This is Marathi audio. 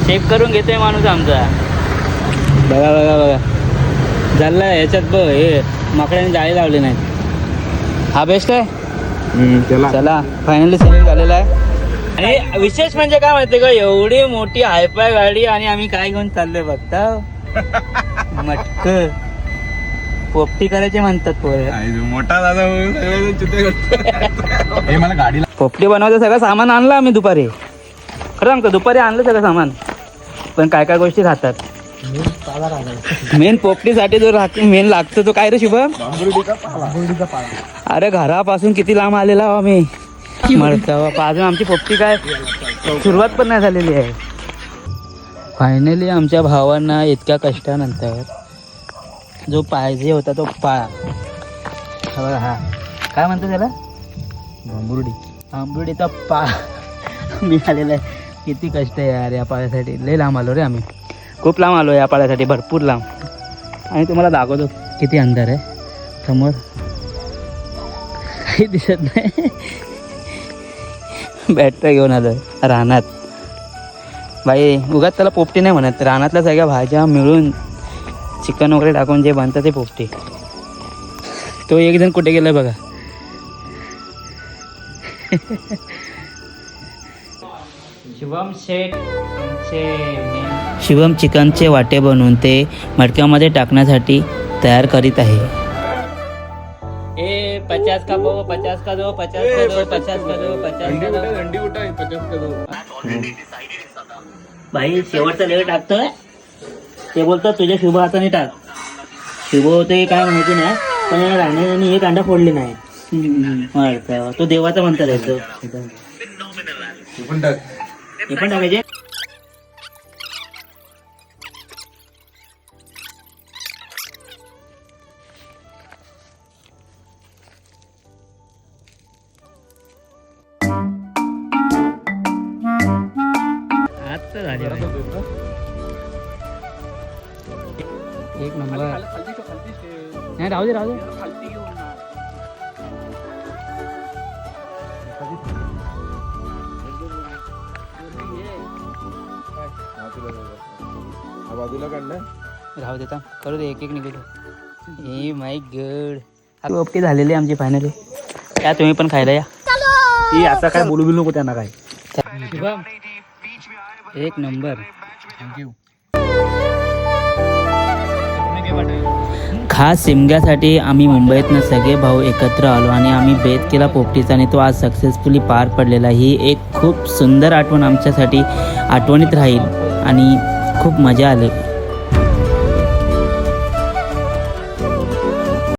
चेक करून घेतोय माणूस आमचा. बघा बघा बघा झाला याच्यात बघ हे माकडाने जाळी लावली नाही. हा बेस्ट आहे. चला फायनली सिलेक्ट झालेला आहे. आणि विशेष म्हणजे काय माहिती का, एवढी मोठी हायफाय गाडी आणि आम्ही काय घेऊन चाललोय बघता. मटक पोपटी करायचे म्हणतात पोरं. मोठा दादा हे मला गाडीला पोपटी बनवायचं सगळं सामान आणलं आम्ही दुपारी. खरं सांगतो दुपारी आणलं सगळं सामान, पण काय काय गोष्टी राहतात. मेन पोपटीसाठी जो मेन लागतो तो काय रे शुभम? अरे घरापासून किती लांब आलेला हो आम्ही मरता. अजून आमची पोपटी काय सुरुवात पण नाही झालेली आहे. फायनली आमच्या भावांना इतक्या कष्टानंतर जो पाहिजे होता तो पाळा. हा काय म्हणतो त्याला? भांबुर्डीचा पाळा मिळालेला आहे. किती कष्ट आहे यार या पाळ्यासाठी. लय लांब आलो रे आम्ही, खूप लांब आलो या पाळ्यासाठी, भरपूर लांब. आणि तुम्हाला दाखवतो किती अंधार आहे समोर, काही दिसत नाही. बॅटरी घेऊन आलो रानात. बाई उगाच त्याला पोपटी नाही म्हणत, रानातल्या सगळ्या भाज्या मिळून चिकन वगैरे टाकून जे बनतं ते पोपटी. तो एक जण कुठे गेलाय बघा. शुभम शेठ शुभम चिकनचे वाटे बनवून ते मटक्यामध्ये टाकण्यासाठी तयार करीत आहे. 50 का दो 50 का दो 50 का दो 50 का दो 50 का दो. भाई शेवटचा लेवर टाकतोय ते बोलतात तुझ्या शुभ हाताने टाक. शुभ होते काय माहिती नाही, पण या राण्याने एक अंडा फोडली नाही. तो देवाचा म्हणतात यायचं. हे पण टाकायचे. आता झाले एक नंबर. नाही राहू दे राहू दे. राहू देता करू दे, एक एक निघू. हे माय गड ओके झालेली आमची फायनली. या तुम्ही पण खायला या. आता काय बोलू नको त्यांना काय. शुभम एक नंबर. थँक्यू. खास शिमग्यासाठी आम्ही मुंबईतनं सगळे भाऊ एकत्र आलो आणि आम्ही बेत केला पोपटीचा आणि तो आज सक्सेसफुली पार पडलेला. ही एक खूप सुंदर आठवण आमच्यासाठी आठवणीत राहील आणि खूप मजा आली.